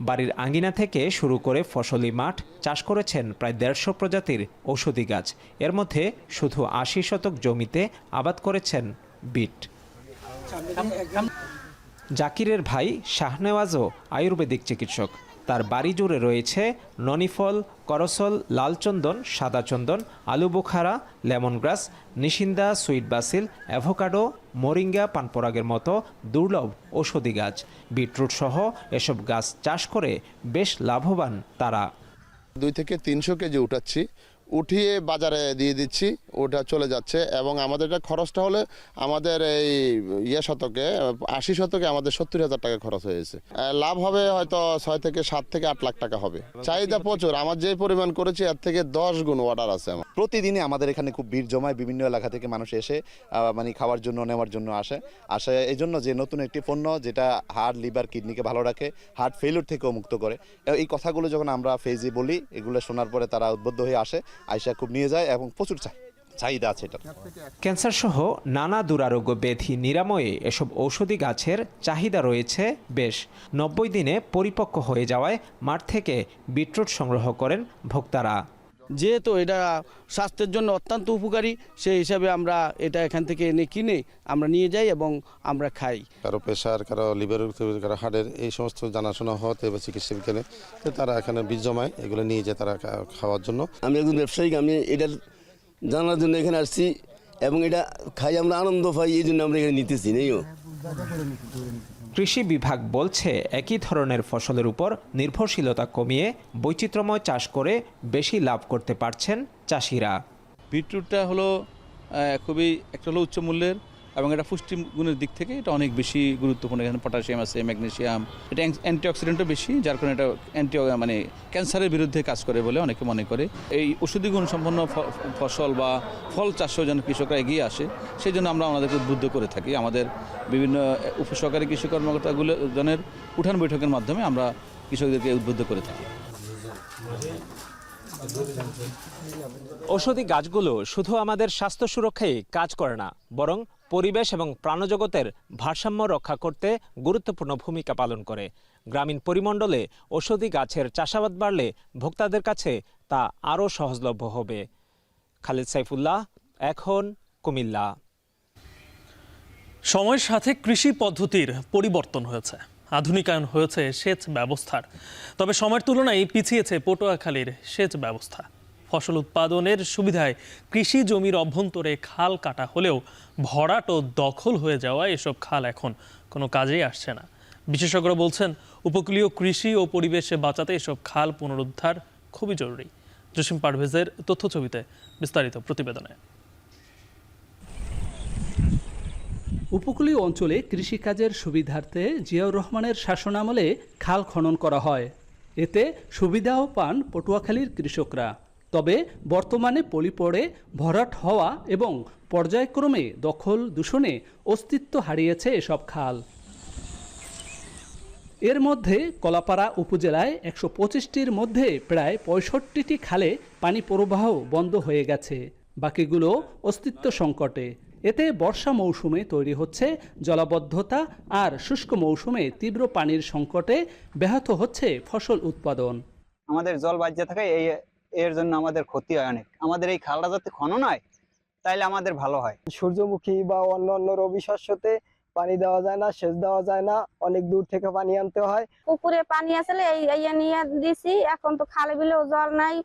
বাড়ির আঙ্গিনা থেকে শুরু করে ফসলি মাঠ চাষ করেছেন প্রায় 150 প্রজাতির ঔষধি গাছ। এর মধ্যে শুধু 80 শতক জমিতে আবাদ করেছেন বিট। জাকিরের ভাই শাহনেওয়াজও আয়ুর্বেদিক চিকিৎসক। তার বাড়ি জুড়ে রয়েছে ননিফল, করসল, লালচন্দন, সাদা চন্দন, আলু বোখারা, লেমন গ্রাস, নিশিন্দা, সুইট বাসিল, অ্যাভোকাডো, মোরিঙ্গা, পানপরাগের মতো দুর্লভ ঔষধি গাছ। বিটরুট সহ এসব গাছ চাষ করে বেশ লাভবান তারা। 2 থেকে 300 কেজি উঠাচ্ছি উঠিয়ে বাজারে দিয়ে দিচ্ছি, ওটা চলে যাচ্ছে। এবং আমাদের এটা খরচটা হলে আমাদের এই শতকে 80 শতকে আমাদের 70,000 টাকা খরচ হয়েছে। লাভ হবে হয়তো 6 থেকে 7 থেকে 8 লাখ টাকা হবে। চাহিদা প্রচুর, আমার যে পরিমাণ করেছি এর থেকে 10 গুণ অর্ডার আছে আমার। প্রতিদিনই আমাদের এখানে খুব ভিড় জমায়, বিভিন্ন এলাকা থেকে মানুষ এসে মানে খাওয়ার জন্য নেওয়ার জন্য আসে এই জন্য যে নতুন একটি পণ্য যেটা হার্ট, লিভার, কিডনিকে ভালো রাখে, হার্ট ফেলিওর থেকেও মুক্ত করে। এই কথাগুলো যখন আমরা ফেজে বলি, এগুলো শোনার পরে তারা উদ্বুদ্ধ হয়ে আসে, আয়সা খুব নিয়ে যায় এবং প্রচুর চাহিদা আছে এটা। ক্যান্সার সহ নানা দুরারোগ্য ব্যাধি নিরাময়ে এসব ঔষধি গাছের চাহিদা রয়েছে বেশ। 90 দিনে পরিপক্ক হয়ে যাওয়ায় মাঠ থেকে বিটরুট সংগ্রহ করেন ভোক্তারা। যেহেতু এটা স্বাস্থ্যের জন্য অত্যন্ত উপকারী, সেই হিসাবে আমরা এটা এখান থেকে এনে কিনে আমরা নিয়ে যাই এবং আমরা খাই। কারো প্রেশার, কারো লিভার, কারো হার্টের এই সমস্ত জানাশোনা হতে বা চিকিৎসা বিজ্ঞানে তারা এখানে বীজ জমায়, এগুলো নিয়ে যায় তারা খাওয়ার জন্য। আমি একজন ব্যবসায়িক, আমি এটার জানার জন্য এখানে আসছি এবং এটা খাই আমরা আনন্দ পাই, এই জন্য আমরা এখানে নিতেছি। নেইও কৃষি বিভাগ বলছে একই ধরনের ফসলের উপর নির্ভরশীলতা কমিয়ে বৈচিত্র্যময় চাষ করে বেশি লাভ করতে পারছেন চাষিরা। বিটরুটটা হলো খুবই একটা হলো উচ্চ মূল্যের এবং এটা পুষ্টি গুণের দিক থেকে এটা অনেক বেশি গুরুত্বপূর্ণ। এখানে পটাশিয়াম আছে, ম্যাগনেসিয়াম, এটা অ্যান্টিঅক্সিডেন্টও বেশি, যার কারণে এটা মানে ক্যান্সারের বিরুদ্ধে কাজ করে বলে অনেকে মনে করে। এই ওষুধি গুণ সম্পন্ন ফসল বা ফল চাষেও যেন কৃষকরা এগিয়ে আসে, সেই জন্য আমরা আমাদেরকে উদ্বুদ্ধ করে থাকি। আমাদের বিভিন্ন উপসহকারী কৃষি কর্মকর্তাগুলো জনের উঠান বৈঠকের মাধ্যমে আমরা কৃষকদেরকে উদ্বুদ্ধ করে থাকি। ঔষধি গাছগুলো শুধু আমাদের স্বাস্থ্য সুরক্ষায় কাজ করে না, বরং পরিবেশ এবং প্রাণজগতের ভারসাম্য রক্ষা করতে গুরুত্বপূর্ণ ভূমিকা পালন করে। গ্রামীণ পরিমণ্ডলে ঔষধি গাছের চাষাবাদ বাড়লে ভোক্তাদের কাছে তা আরও সহজলভ্য হবে। খালিদ সাইফুল্লাহ, এখন কুমিল্লা। সময়ের সাথে কৃষি পদ্ধতির পরিবর্তন হয়েছে, আধুনিকায়ন হয়েছে সেচ ব্যবস্থার। তবে সময়ের তুলনায় পিছিয়েছে পটুয়াখালীর সেচ ব্যবস্থা। ফসল উৎপাদনের সুবিধায় কৃষি জমির অভ্যন্তরে খাল কাটা হলেও ভরাট ও দখল হয়ে যাওয়া এসব খাল এখন কোনো কাজেই আসছে না। বিশেষজ্ঞরা বলছেন উপকূলীয় কৃষি ও পরিবেশে বাঁচাতে এসব খাল পুনরুদ্ধার খুবই জরুরি। জসিম পারভেজের তথ্যছবিতে বিস্তারিত প্রতিবেদনে। উপকূলীয় অঞ্চলে কৃষিকাজের সুবিধার্থে জিয়াউর রহমানের শাসনামলে খাল খনন করা হয়। এতে সুবিধাও পান পটুয়াখালীর কৃষকরা। তবে বর্তমানে পলি পড়ে ভরাট হওয়া এবং পর্যায়ক্রমে দখল দূষণে অস্তিত্ব হারিয়েছে এসব খাল। এর মধ্যে কলাপাড়া উপজেলায় 125টির মধ্যে প্রায় 65টি খালে পানি প্রবাহ বন্ধ হয়ে গেছে, বাকিগুলো অস্তিত্ব সংকটে। এতে বর্ষা মৌসুমে তৈরি হচ্ছে জলাবদ্ধতা, আর শুষ্ক মৌসুমে তীব্র পানির সংকটে ব্যাহত হচ্ছে ফসল উৎপাদন। আমাদের জল বাজ্যে থাকে, এর জন্য আমাদের ক্ষতি হয় অনেক। আমাদের এই খালটা যাতে খনন হয় তাইলে আমাদের ভালো হয়। সূর্যমুখী বা অন্যান্য রবি শস্যতে পানি দেওয়া যায় না, সেচ দেওয়া যায় না, অনেক দূর থেকে পানি আনতে হয়। পুকুরে পানি আসলে এই নিয়ে দিছি, এখন তো খালে বিলেও জল নাই।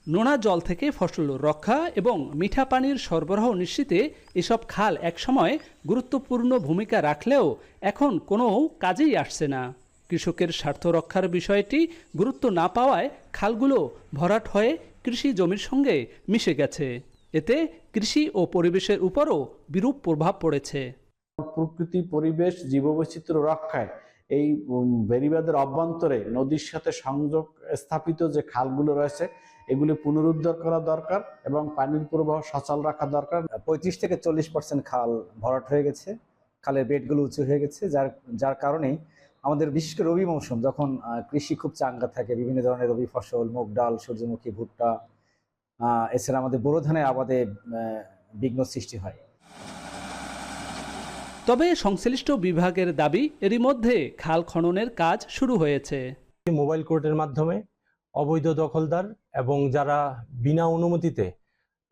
নোনা জল থেকে ফসল রক্ষা এবং মিঠা পানির সরবরাহ নিশ্চিতে এসব খাল একসময় গুরুত্বপূর্ণ ভূমিকা রাখলেও এখন কোনো কাজেই আসছে না। কৃষকের স্বার্থ রক্ষার বিষয়টি গুরুত্ব না পাওয়ায় খালগুলো ভরাট হয়ে কৃষি জমির সঙ্গে মিশে গেছে। এতে কৃষি ও পরিবেশের উপরও বিরূপ প্রভাব পড়েছে। প্রকৃতি, পরিবেশ, জীববৈচিত্র্য রক্ষায় এই বেড়িবাঁধের অভ্যন্তরে নদীর সাথে সংযোগ স্থাপিত যে খালগুলো রয়েছে এগুলি পুনরুদ্ধার করা দরকার এবং পানির প্রবাহ সচল রাখা দরকার। 35 থেকে 40% খাল ভরাট হয়ে গেছে, খালের বেডগুলো উঁচু হয়ে গেছে, যার কারণে আমাদের বিশেষ করে রবি মৌসুম যখন কৃষি খুব চাঙ্গা থাকে, বিভিন্ন ধরনের রবি ফসল, মুগ ডাল, সূর্যমুখী, ভুট্টা, এছাড়া আমাদের বোরো ধানের আবাদে বিঘ্ন সৃষ্টি হয়। তবে সংশ্লিষ্ট বিভাগের দাবি এরই মধ্যে খাল খননের কাজ শুরু হয়েছে। মোবাইল কোর্টের মাধ্যমে অবৈধ দখলদার এবং যারা বিনা অনুমতিতে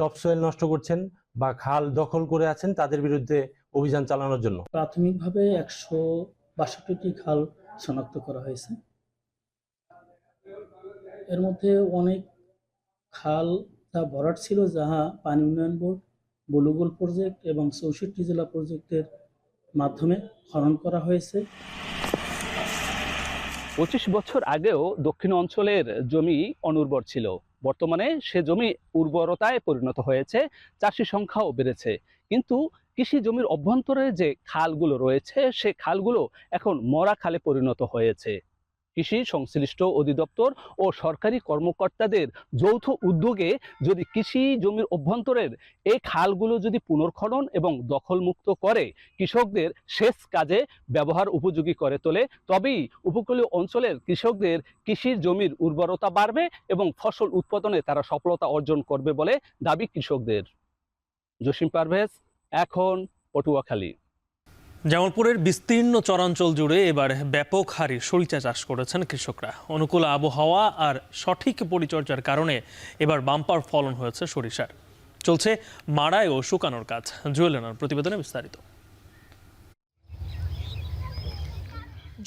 টপসয়েল নষ্ট করছেন বা খাল দখল করে আছেন তাদের বিরুদ্ধে অভিযান চালানোর জন্য প্রাথমিকভাবে 162টি খাল শনাক্ত করা হয়েছে। এর মধ্যে অনেক খাল যা ভরাট ছিল, যাহা পানি উন্নয়ন বোর্ড, বলুগোল প্রজেক্ট এবং 64 জেলা প্রজেক্টের মাধ্যমে খনন করা হয়েছে। 25 বছর আগেও দক্ষিণ অঞ্চলের জমি অনুর্বর ছিল, বর্তমানে সে জমি উর্বরতায় পরিণত হয়েছে, চাষি সংখ্যাও বেড়েছে, কিন্তু কৃষি জমির অভ্যন্তরে যে খালগুলো রয়েছে সে খালগুলো এখন মরা খালে পরিণত হয়েছে। কৃষি সংশ্লিষ্ট অধিদপ্তর ও সরকারি কর্মকর্তাদের যৌথ উদ্যোগে যদি কৃষি জমির অভ্যন্তরের এই খালগুলো যদি পুনর্খনন এবং দখলমুক্ত করে কৃষকদের সেচ কাজে ব্যবহার উপযোগী করে তোলে, তবেই উপকূলীয় অঞ্চলের কৃষকদের কৃষির জমির উর্বরতা বাড়বে এবং ফসল উৎপাদনে তারা সফলতা অর্জন করবে বলে দাবি কৃষকদের। জসিম পারভেজ, এখন পটুয়াখালী। জামালপুরের বিস্তীর্ণ চরাঞ্চল জুড়ে এবার ব্যাপক হারে সরিষা চাষ করেছেন কৃষকরা। অনুকূল আবহাওয়া আর সঠিক পরিচর্যার কারণে এবার বাম্পার ফলন হয়েছে সরিষার। চলছে মাড়াই ও শুকানোর কাজ। জুয়েলেনার প্রতিবেদনে বিস্তারিত।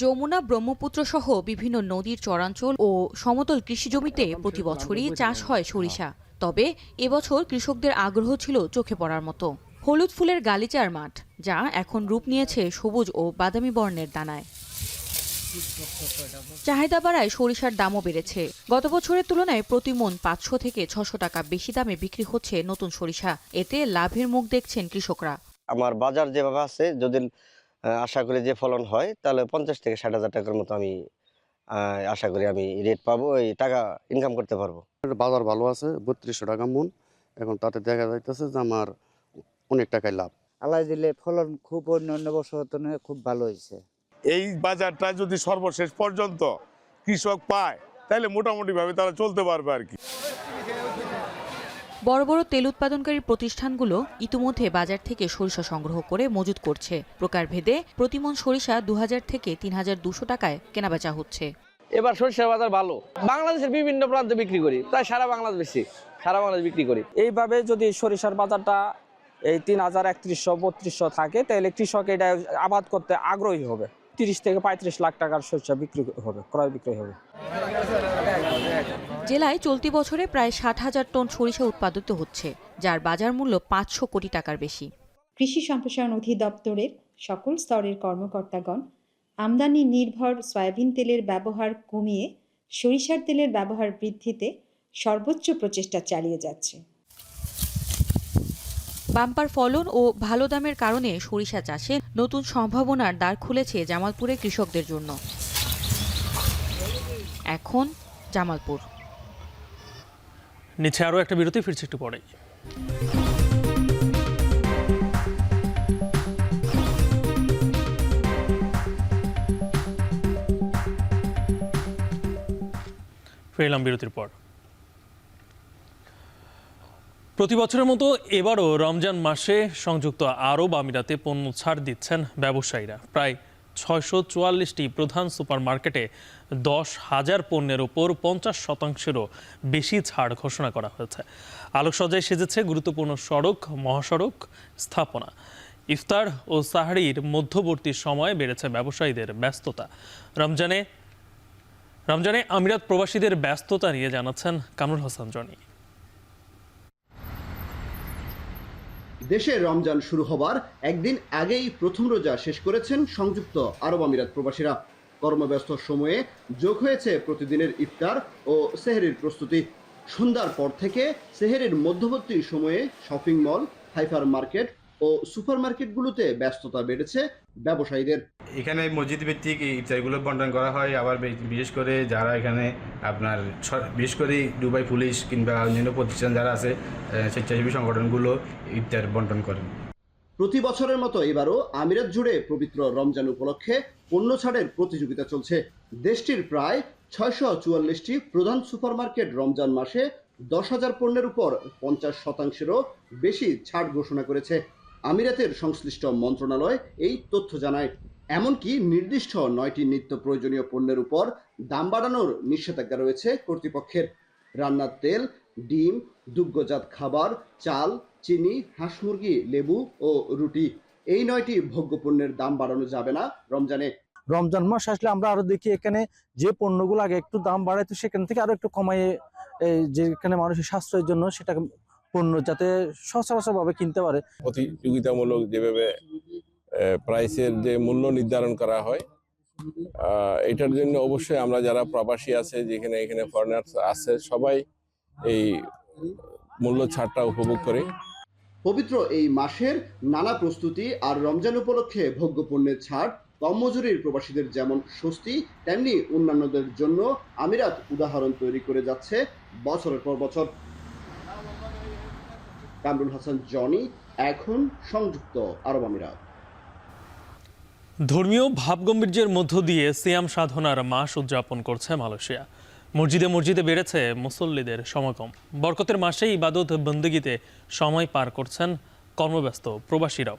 যমুনা, ব্রহ্মপুত্র সহ বিভিন্ন নদীর চরাঞ্চল ও সমতল কৃষি জমিতে প্রতি বছরই চাষ হয় সরিষা। তবে এবছর কৃষকদের আগ্রহ ছিল চোখে পড়ার মতো। হলুদ ফুলের গালিচার মাঠ, যা এখন রূপ নিয়েছে সবুজ ও বাদামি বর্ণের দানায়। চাহিদা বাড়ায় সরিষার দামও বেড়েছে। গত বছরের তুলনায় প্রতি মণ 500 থেকে 600 টাকা বেশি দামে বিক্রি হচ্ছে নতুন সরিষা। এতে লাভের মুখ দেখছেন কৃষকরা। আমার বাজার যেভাবে আছে, যদি আশা করি যে ফলন হয় তাহলে 50 থেকে 60 হাজার টাকার মতো আমি আশা করি আমি রেট পাবো, এই টাকা ইনকাম করতে পারবো। বাজার ভালো আছে, 3200 টাকা মণ। এখন তাতে দেখা যাইতেছে যে আমার অনেক টাকায় লাভ। আল্লাহ দিলে ফলন খুব অন্যান্য বছর খুব ভালো হয়েছে। এই বাজারটা যদি সর্বশেষ পর্যন্ত কৃষক পায় তাহলে মোটামুটি ভাবে তারা চলতে পারবে আর কি। বড় বড় তেল উৎপাদনকারী প্রতিষ্ঠানগুলো ইতিমধ্যে বাজার থেকে সরিষা সংগ্রহ করে মজুত করছে। প্রকারভেদে প্রতিমণ সরিষা 2000 থেকে 3200 টাকায় কেনাবেচা হচ্ছে। এবার সরিষার বাজার ভালো। বাংলাদেশের বিভিন্ন প্রান্তে বিক্রি করি, প্রায় সারা বাংলাদেশ বিক্রি করি। এইভাবে যদি সরিষার বাজারটা এই 3000, 3100, 3200 থাকে, তাহলে কৃষক এটা আবাদ করতে আগ্রহী হবে। 30 থেকে 35 লাখ টাকার সরিষা বিক্রি হবে, ক্রয় বিক্রয় হবে। জেলায় চলতি বছরে প্রায় 60,000 টন সরিষা উৎপাদিত হচ্ছে, যার বাজার মূল্য 500 কোটি টাকার বেশি। কৃষি সম্প্রসারণ অধিদপ্তরের সকল স্তরের কর্মকর্তাগণ আমদানি নির্ভর সয়াবিন তেলের ব্যবহার কমিয়ে সরিষার তেলের ব্যবহার বৃদ্ধিতে সর্বোচ্চ প্রচেষ্টা চালিয়ে যাচ্ছে। বাম্পার ফলন ও ভালো দামের কারণে সরিষা চাষে নতুন সম্ভাবনার দ্বার খুলেছে জামালপুরের কৃষকদের জন্য। এখন জামালপুর নিচে আরও একটা বিরতি, ফিরছে একটু পরেই। ফিরলাম বিরতির পর। প্রতি বছরের মতো এবারও রমজান মাসে সংযুক্ত আরব আমিরাতে পণ্য ছাড় দিচ্ছেন ব্যবসায়ীরা। প্রায় 644টি প্রধান সুপারমার্কেটে 10,000 পণ্যের ওপর 50%-রও বেশি ছাড় ঘোষণা করা হয়েছে। আলোকসজ্জায় সেজেছে গুরুত্বপূর্ণ সড়ক, মহাসড়ক, স্থাপনা। ইফতার ও সাহরির মধ্যবর্তী সময়ে বেড়েছে ব্যবসায়ীদের ব্যস্ততা। রমজানে আমিরাত প্রবাসীদের ব্যস্ততা নিয়ে জানাচ্ছেন কামরুল হাসান জনি। দেশে রমজান শুরু হবার একদিন আগেই প্রথম রোজা শেষ করেছেন সংযুক্ত আরব আমিরাত প্রবাসীরা। কর্মব্যস্ত সময়ে যোগ হয়েছে প্রতিদিনের ইফতার ও সেহরির প্রস্তুতি। সন্ধ্যার পর থেকে সেহরির মধ্যবর্তী সময়ে শপিং মল, হাইপার মার্কেট ও সুপারমার্কেটগুলোতে ব্যস্ততা বেড়েছে ব্যবসায়ীদের। এখানে মসজিদ ভিত্তিক ইফতারগুলো বন্টন করা হয়। আবার বিশেষ করে যারা এখানে আপনার বিশেষ করে দুবাই পুলিশ কিংবা অন্যান্য প্রতিষ্ঠান যারা আছে, স্বেচ্ছাসেবী সংগঠনগুলো ইফতার বন্টন করেন। প্রতি বছরের মতো এবারও আমিরাত জুড়ে পবিত্র রমজান উপলক্ষে পণ্য ছাড়ের প্রতিযোগিতা চলছে। দেশটির প্রায় 644টি প্রধান সুপারমার্কেট রমজান মাসে 10,000 পণ্যের উপর 50%-রও বেশি ছাড় ঘোষণা করেছে। আমিরাতের সংশ্লিষ্ট মন্ত্রণালয় এই তথ্য জানায়। এমনকি নির্দিষ্ট 9টি নিত্য প্রয়োজনীয় পণ্যের উপর দাম বাড়ানোর নিষেধাজ্ঞা রয়েছে কর্তৃপক্ষের। রান্নার তেল, ডিম, দুগ্ধজাত খাবার, চাল, চিনি, হাঁস মুরগি, লেবু ও রুটি, এই 9টি ভোগ্যপণ্যের দাম বাড়ানো যাবে না রমজানে। রমজান মাস আসলে আমরা আরো দেখি এখানে যে পণ্যগুলো আগে একটু দাম বাড়াইতো সেখান থেকে আরো একটু কমাইয়ে, যেখানে মানুষের সাশ্রয়ের জন্য সেটা পণ্য যাতে সচরাচরভাবে কিনতে পারে। প্রতিযোগিতামূলক যেভাবে প্রাইসের যে মূল্য নির্ধারণ করা হয়, এটার জন্য অবশ্যই আমরা যারা প্রবাসী আছে, যেখানে এখানে ফরেনার্স আছে, সবাই এই মূল্য ছাড়টা উপভোগ করি। পবিত্র এই মাসের নানা প্রস্তুতি আর রমজান উপলক্ষে ভোগ্যপণ্যের ছাড় কম মজুরির প্রবাসীদের যেমন স্বস্তি, তেমনি অন্যান্যদের জন্য আমিরাত উদাহরণ তৈরি করে যাচ্ছে বছরের পর বছর। কামরুল হাসান জনি, এখন সংযুক্ত আরব আমিরাত। ধর্মীয় ভাবগম্ভীর্যের মধ্য দিয়ে সিয়াম সাধনার মাস উদযাপন করছে মালয়েশিয়া। মসজিদে মসজিদে বেড়েছে মুসল্লিদের সমাগম। বরকতের মাসে ইবাদত বন্দেগীতে সময় পার করছেন কর্মব্যস্ত প্রবাসীরাও।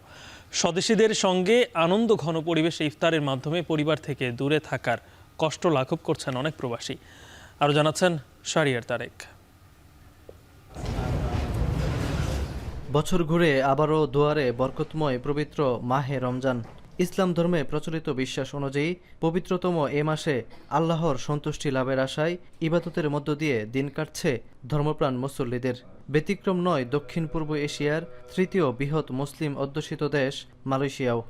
স্বদেশীদের সঙ্গে আনন্দ ঘন পরিবেশে ইফতারের মাধ্যমে পরিবার থেকে দূরে থাকার কষ্ট লাঘব করছেন অনেক প্রবাসী। আরও জানাচ্ছেন শাহরিয়ার তারেক। বছর ঘুরে আবারও দুয়ারে বরকতময় পবিত্র মাহে রমজান। ইসলাম ধর্মে প্রচলিত বিশ্বাস অনুযায়ী পবিত্রতম এ মাসে আল্লাহর সন্তুষ্টি লাভের আশায় ইবাদতের মধ্য দিয়ে দিন কাটছে ধর্মপ্রাণ মুসল্লিদের। ব্যতিক্রম নয় দক্ষিণ পূর্ব এশিয়ার তৃতীয় বৃহৎ মুসলিম অধ্যুষিত দেশ মালয়েশিয়াও।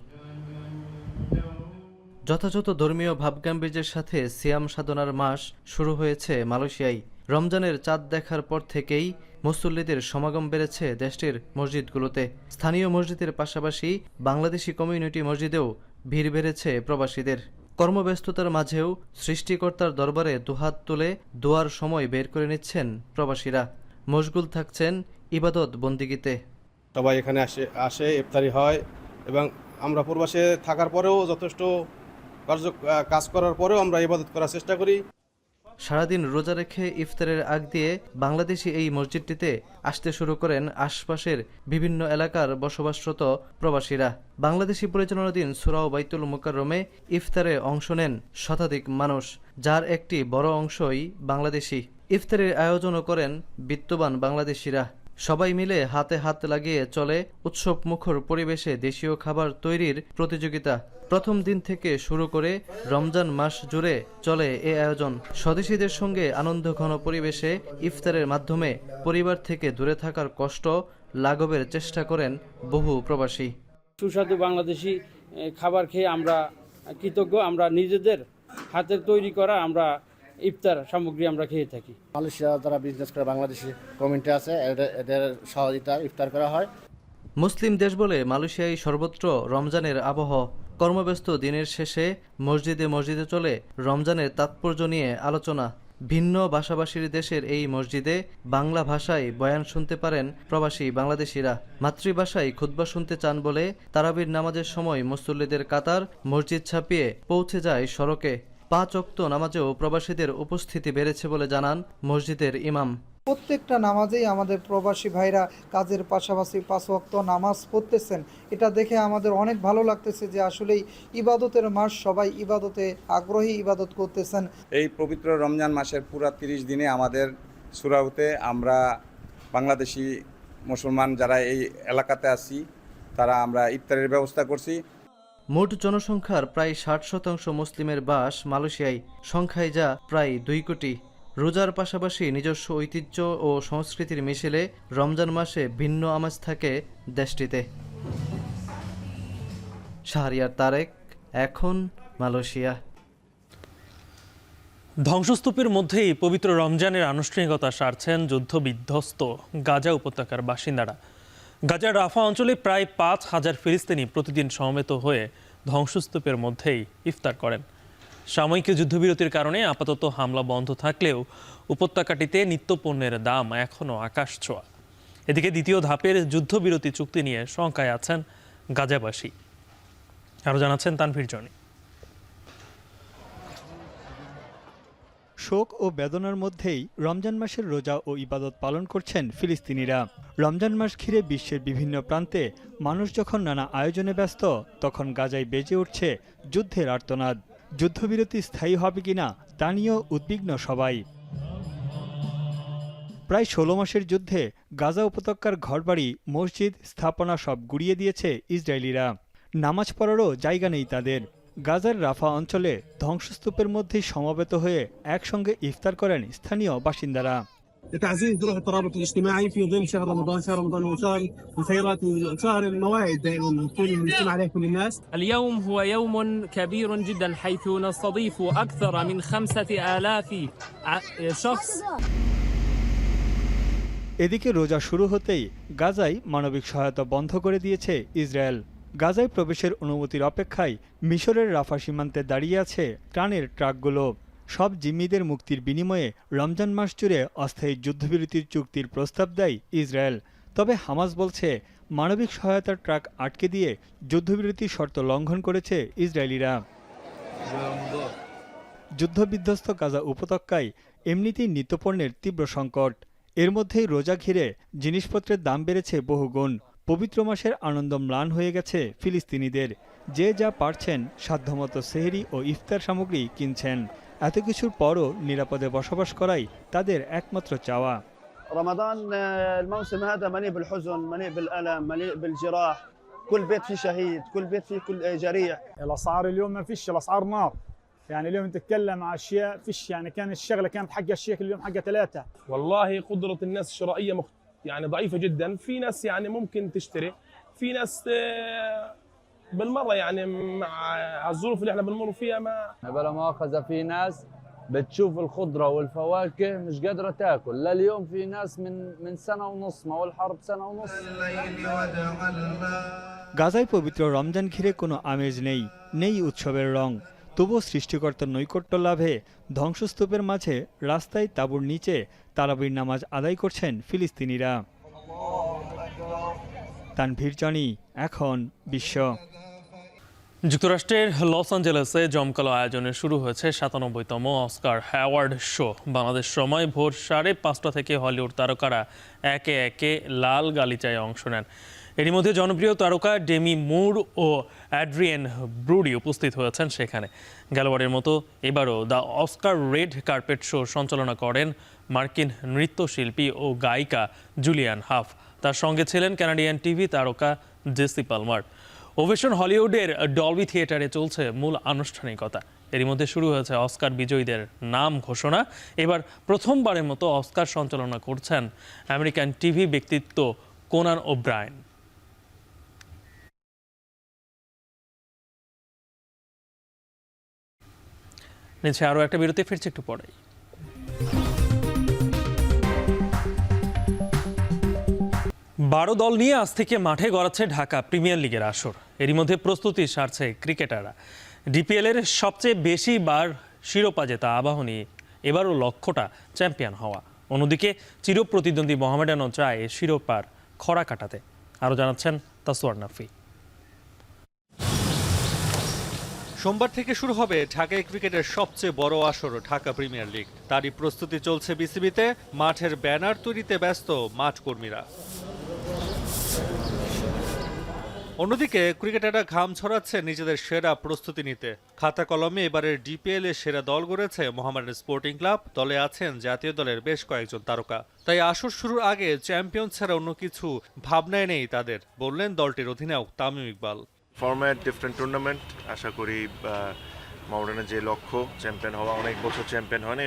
যথাযথ ধর্মীয় ভাবগাম্ভীর্যের সাথে সিয়াম সাধনার মাস শুরু হয়েছে মালয়েশিয়ায়। রমজানের চাঁদ দেখার পর থেকেই মুসল্লিদের সমাগম বেড়েছে দেশটির মসজিদগুলোতে। স্থানীয় মসজিদের পাশাপাশি বাংলাদেশি কমিউনিটি মসজিদেও ভিড় বেড়েছে প্রবাসীদের। কর্মব্যস্ততার মাঝেও সৃষ্টিকর্তার দরবারে দুহাত তুলে দোয়ার সময় বের করে নিচ্ছেন প্রবাসীরা। মশগুল থাকছেন ইবাদত বন্দিগিতে। সবাই এখানে আসে ইফতারি হয় এবং আমরা প্রবাসে থাকার পরেও যথেষ্ট কাজ করার পরেও আমরা ইবাদত করার চেষ্টা করি। সারাদিন রোজা রেখে ইফতারের আগ দিয়ে বাংলাদেশি এই মসজিদটিতে আসতে শুরু করেন আশপাশের বিভিন্ন এলাকার বসবাসরত প্রবাসীরা। বাংলাদেশি পরিচালনাধীন সূরা বাইতুল মুকাররমে ইফতারে অংশ নেন শতাধিক মানুষ, যার একটি বড় অংশই বাংলাদেশি। ইফতারের আয়োজনও করেন বিত্তবান বাংলাদেশিরা। সবাই মিলে হাতে হাত লাগিয়ে চলে উৎসব মুখর পরিবেশে দেশীয় খাবার তৈরির প্রতিযোগিতা। প্রথম দিন থেকে শুরু করে রমজান মাস জুড়ে চলে এ আয়োজন। স্বদেশীদের সঙ্গে আনন্দ ঘন পরিবেশে ইফতারের মাধ্যমে পরিবার থেকে দূরে থাকার কষ্ট লাঘবের চেষ্টা করেন বহু প্রবাসী। সুস্বাদু বাংলাদেশি খাবার খেয়ে আমরা কৃতজ্ঞ। আমরা নিজেদের হাতের তৈরি করা আমরা ইফতার সামগ্রী আমরা খেয়ে থাকি। মালয়েশিয়া যারা বিজনেস করে বাংলাদেশি কমিউনিটি আছে, এদের সহযোগিতা ইফতার করা হয়। মুসলিম দেশ বলে মালয়েশিয়ায় সর্বত্র রমজানের আবহ। কর্মব্যস্ত দিনের শেষে মসজিদে মসজিদে চলে রমজানের তাৎপর্য নিয়ে আলোচনা। ভিন্ন ভাষাভাষীর দেশের এই মসজিদে বাংলা ভাষায় বয়ান শুনতে পারেন প্রবাসী বাংলাদেশিরা। মাতৃভাষায় খুতবা শুনতে চান বলে তারাবির নামাজের সময় মুসল্লিদের কাতার মসজিদ ছাপিয়ে পৌঁছে যায় সড়কে। 5 ওয়াক্ত নামাজেও প্রবাসীদের উপস্থিতি বেড়েছে বলে জানান মসজিদের ইমাম। প্রত্যেকটা নামাজেই আমাদের প্রবাসী ভাইরা কাজের পাশাপাশি 5 ওয়াক্ত নামাজ পড়তেছেন। এটা দেখে আমাদের অনেক ভালো লাগতেছে যে আসলেই ইবাদতের মাস, সবাই ইবাদতে আগ্রহী, ইবাদত করতেছেন। এই পবিত্র রমজান মাসের পুরা 30 দিনে আমাদের সুরাউতে আমরা বাংলাদেশি মুসলমান যারা এই এলাকাতে আছি তারা আমরা ইফতারের ব্যবস্থা করছি। মোট জনসংখ্যার প্রায় 60% মুসলিমের বাস মালয়েশিয়ায়। সংখ্যায় যা প্রায় 2 কোটি। রোজার পাশাপাশি নিজস্ব ঐতিহ্য ও সংস্কৃতির মিশেলে রমজান মাসে ভিন্ন আমেজ থাকে দেশটিতে। শাহরিয়ার তারেক, এখন মালয়েশিয়া। ধ্বংসস্তূপের মধ্যেই পবিত্র রমজানের আনুষ্ঠানিকতা সারছেন যুদ্ধবিধ্বস্ত গাজা উপত্যকার বাসিন্দারা। গাজার রাফা অঞ্চলে প্রায় 5,000 ফিলিস্তিনি প্রতিদিন সমবেত হয়ে ধ্বংসস্তূপের মধ্যেই ইফতার করেন। সাময়িক যুদ্ধবিরতির কারণে আপাতত হামলা বন্ধ থাকলেও উপত্যকাটিতে নিত্যপণ্যের দাম এখনও আকাশছোঁয়া। এদিকে দ্বিতীয় ধাপের যুদ্ধবিরতি চুক্তি নিয়ে শঙ্কায় আছেন গাজাবাসী। আরও জানাচ্ছেন তানভীর জনি। শোক ও বেদনার মধ্যেই রমজান মাসের রোজা ও ইবাদত পালন করছেন ফিলিস্তিনিরা। রমজান মাস ঘিরে বিশ্বের বিভিন্ন প্রান্তে মানুষ যখন নানা আয়োজনে ব্যস্ত, তখন গাজায় বেজে উঠছে যুদ্ধের আর্তনাদ। যুদ্ধবিরতি স্থায়ী হবে কিনা তা নিয়েও উদ্বিগ্ন সবাই। প্রায় 16 মাসের যুদ্ধে গাজা উপত্যকার ঘরবাড়ি, মসজিদ, স্থাপনা সব গুড়িয়ে দিয়েছে ইসরায়েলিরা। নামাজ পড়ারও জায়গা নেই তাদের। গাজার রাফা অঞ্চলে ধ্বংসস্তূপের মধ্যে সমবেত হয়ে একসঙ্গে ইফতার করেন স্থানীয় বাসিন্দারা। تعزيز روح الترابط الاجتماعي في ظل شهر رمضان وشهر الخيرات وشهر الموائد دائما نكون نجتمع عليه كل الناس. اليوم هو يوم كبير جدا حيث نستضيف أكثر من 5,000 شخص. এদিকে রোজা শুরু হতেই গাজায় মানবিক সহায়তা বন্ধ করে দিয়েছে ইসরায়েল। গাজায় প্রবেশের অনুমতির অপেক্ষায় মিশরের রাফা সীমান্তে দাঁড়িয়ে আছে ত্রাণের ট্রাকগুলো। সব জিম্মিদের মুক্তির বিনিময়ে রমজান মাস জুড়ে অস্থায়ী যুদ্ধবিরতির চুক্তির প্রস্তাব দেয় ইসরায়েল। তবে হামাস বলছে মানবিক সহায়তার ট্রাক আটকে দিয়ে যুদ্ধবিরতির শর্ত লঙ্ঘন করেছে ইসরায়েলিরা। যুদ্ধবিধ্বস্ত গাজা উপত্যকায় এমনিতেই নিত্যপণ্যের তীব্র সংকট। এর মধ্যেই রোজা ঘিরে জিনিসপত্রের দাম বেড়েছে বহুগুণ। পবিত্র মাসের আনন্দ ম্লান হয়ে গেছে ফিলিস্তিনিদের। যে যা পারছেন সাধ্যমতো সেহরি ও ইফতার সামগ্রী কিনছেন। এত কিছুর পরও নিরাপদে বসবাস করাই তাদের একমাত্র চাওয়া। رمضان الموسم هذا مليء بالحزن مليء بالألم مليء بالجراح كل بيت فيه شهيد كل بيت فيه كل جريح. الأسعار اليوم ما فيش الأسعار نار يعني اليوم تتكلم عن أشياء فيش يعني كان الشغلة كانت حقها الشيكل اليوم حقها 3. والله قدرة الناس الشرائية يعني ضعيفة جدا. في ناس يعني ممكن تشتري في ناس بالمرة يعني مع الظروف اللي احنا بنمر فيها ما بلا مؤاخذة في ناس بتشوف الخضرة والفواكه مش قادرة تاكل. لا اليوم في ناس من سنة ونص ما هو الحرب سنة ونص. গাজায় পবিত্র রমজান ঘিরে কোনো আমেজ নেই উৎসবের রং। তবুও সৃষ্টিকর্তার নৈকট্য লাভে ধ্বংসস্তূপের মাঝে রাস্তায় তাঁবুর নিচে তারাবির নামাজ আদায় করছেন ফিলিস্তিনিরা। তানভীর জনি, এখন বিশ্ব। যুক্তরাষ্ট্রের লস অ্যাঞ্জেলেসে জমকালো আয়োজনে শুরু হয়েছে 97তম অস্কার অ্যাওয়ার্ড শো। বাংলাদেশ সময় ভোর 5:30 থেকে হলিউড তারকারা একে একে লাল গালিচায় অংশ নেন। এরই মধ্যে জনপ্রিয় তারকা ডেমি মুর ও অ্যাড্রিয়েন ব্রুডি উপস্থিত হয়েছেন সেখানে। গেলবারের মতো এবারও the Oscar red carpet show সঞ্চালনা করেন মার্কিন নৃত্যশিল্পী ও গায়িকা জুলিয়ান হাফ। তার সঙ্গে ছিলেন কানাডিয়ান টিভি তারকা জেসি পালমার। ওভেশন হলিউডের ডলবি থিয়েটারে চলছে মূল আনুষ্ঠানিকতা। এরই মধ্যে শুরু হয়েছে অস্কার বিজয়ীদের নাম ঘোষণা। এবার প্রথমবারের মতো অস্কার সঞ্চালনা করছেন আমেরিকান টিভি ব্যক্তিত্ব কোনান ওব্রায়েন। নিচে আরও একটা বিরতি, ফিরছে একটু পরেই। বারো দল নিয়ে আজ থেকে মাঠে গড়াচ্ছে ঢাকা প্রিমিয়ার লিগের আসর। এরই মধ্যে প্রস্তুতি সারছে ক্রিকেটাররা। ডিপিএলের সবচেয়ে বেশি বার শিরোপা জেতা আবাহনী এবারও লক্ষ্যটা চ্যাম্পিয়ন হওয়া। অন্যদিকে চিরপ্রতিদ্বন্দ্বী মোহামেডানও চায় শিরোপার খরা কাটাতে। আরও জানাচ্ছেন তাসওয়ার নাফি। সোমবার থেকে শুরু হবে ঢাকায় ক্রিকেটের সবচেয়ে বড় আসর ঢাকা প্রিমিয়ার লিগ। তারই প্রস্তুতি চলছে বিসিবিতে। মাঠের ব্যানার তৈরিতে ব্যস্ত মাঠ কর্মীরা। অন্যদিকে ক্রিকেটাররা ঘাম ছড়াচ্ছে নিজেদের সেরা প্রস্তুতি নিতে। খাতা কলমে এবারের ডিপিএল এর সেরা দল গড়েছে মোহামেডান স্পোর্টিং ক্লাব। দলে আছেন জাতীয় দলের বেশ কয়েকজন তারকা। তাই আসর শুরুর আগে চ্যাম্পিয়ন ছাড়া অন্য কিছু ভাবনায় নেই তাদের, বললেন দলটির অধিনায়ক Tamim Iqbal. Format different tournament, আশা করি মোহামেডানের যে লক্ষ্য চ্যাম্পিয়ন হওয়া, অনেক বছর চ্যাম্পিয়ন হয় না,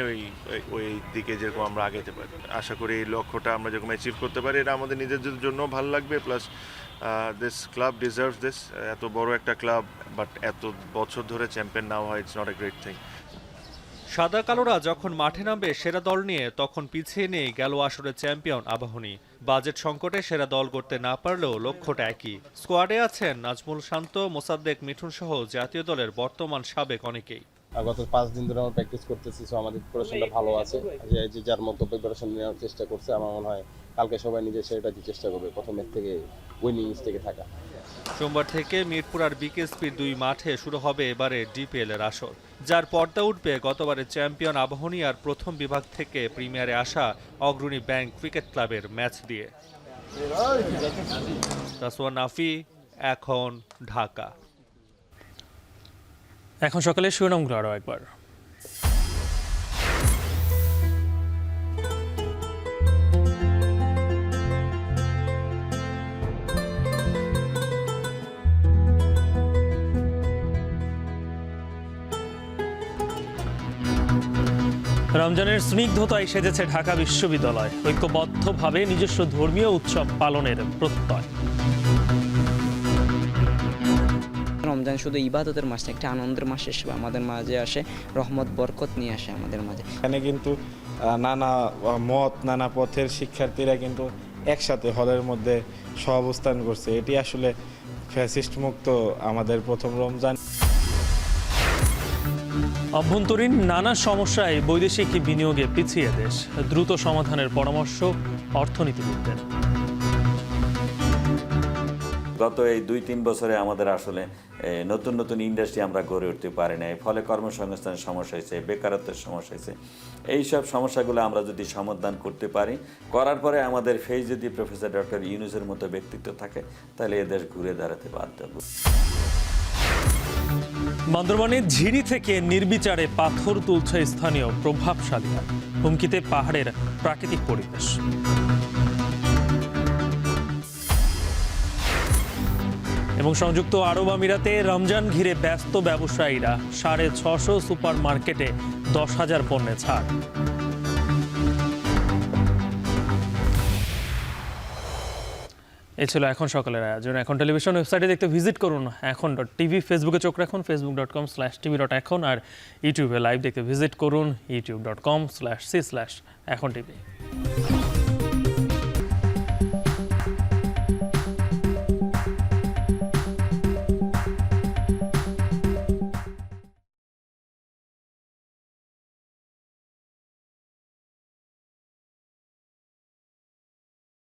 ওই দিকে যেরকম আমরা আগাইতে পারি। আশা করি এই লক্ষ্যটা আমরা যেরকম অ্যাচিভ করতে পারি, এটা আমাদের নিজেদের জন্য ভালো লাগবে। Plus this club deserves this. এত বড় একটা ক্লাব বাট এত বছর ধরে চ্যাম্পিয়ন না হয়, it's not a great thing. সাদা কালোরা যখন মাঠে নামবে সেরা দল নিয়ে, তখন পিছিয়ে নেই গেল আসরের চ্যাম্পিয়ন আবাহনী। বাজেট সংকটে সেরা দল করতে না পারলেও লক্ষ্যটা একই। স্কোয়াডে আছেন নাজমুল শান্ত, মোসাদ্দেক মিঠুন সহ জাতীয় দলের বর্তমান সাবেক অনেকেই। গত 5 দিন ধরে আমরা প্র্যাকটিস করতেছি, সো আমাদের প্রিপারেশনটা ভালো আছে। যে যার মতো প্রিপারেশন নেওয়ার চেষ্টা করছে। আমার মনে হয় কালকে সবাই নিজের সেরাটা দিয়ে চেষ্টা করবে, প্রথম ম্যাচ থেকে উইনিং থেকে থাকা। সোমবার থেকে মিরপুর আর বিকেএসপির 2 মাঠে শুরু হবে এবারে ডিপিএল এর আসর, যার পর্দা উঠবে গতবারের চ্যাম্পিয়ন আবাহনী আর প্রথম বিভাগ থেকে প্রিমিয়ারে আসা অগ্রণী ব্যাংক ক্রিকেট ক্লাবের ম্যাচ দিয়ে। তাসওয়ার নাফি, এখন ঢাকা। এখন সকালে শিরোনামগুলো আরও একবার। রমজানের স্নিগ্ধতায় সেজেছে ঢাকা বিশ্ববিদ্যালয়। ঐক্যবদ্ধভাবে নিজস্ব ধর্মীয় উৎসব পালনের প্রত্যয়। রমজান শুধু ইবাদতের মাস না, একটা আনন্দের মাস হিসেবে আমাদের মাঝে আসে, রহমত বরকত নিয়ে আসে আমাদের মাঝে। এখানে কিন্তু নানা মত নানা পথের শিক্ষার্থীরা কিন্তু একসাথে হলের মধ্যে সহাবস্থান করছে। এটি আসলে ফ্যাসিস্ট মুক্ত আমাদের প্রথম রমজান। অভ্যন্তরীণ নানা সমস্যায় বৈদেশিক বিনিয়োগে পিছিয়ে দেশ, দ্রুত সমাধানের পরামর্শ অর্থনীতিবিদদের। গত এই 2-3 বছরে আমাদের আসলে নতুন নতুন ইন্ডাস্ট্রি আমরা গড়ে উঠতে পারি নাই, ফলে কর্মসংস্থানের সমস্যা হয়েছে, বেকারত্বের সমস্যা হয়েছে। এইসব সমস্যাগুলো আমরা যদি সমাধান করতে পারি, করার পরে আমাদের ফেস যদি প্রফেসর ডক্টর ইউনূসের মতো ব্যক্তিত্ব থাকে, তাহলে এ দেশ ঘুরে দাঁড়াতে বাধ্য হবে। বান্দরবানের ঝিরি থেকে নির্বিচারে পাথর তুলছে স্থানীয় প্রভাবশালীরা, হুমকিতে পাহাড়ের প্রাকৃতিক পরিবেশ। এবং সংযুক্ত আরব আমিরাতে রমজান ঘিরে ব্যস্ত ব্যবসায়ীরা, 650 সুপার মার্কেটে 10,000 পণ্যে ছাড়। এই ছিল এখন সকালের আয়োজন। এখন টেলিভিশন ওয়েবসাইটে দেখতে ভিজিট করুন এখন.tv, ফেসবুকে চোখ রাখুন facebook.com/tv.এখন, আর ইউটিউবে লাইভ দেখতে ভিজিট করুন youtube.com/c/echontv।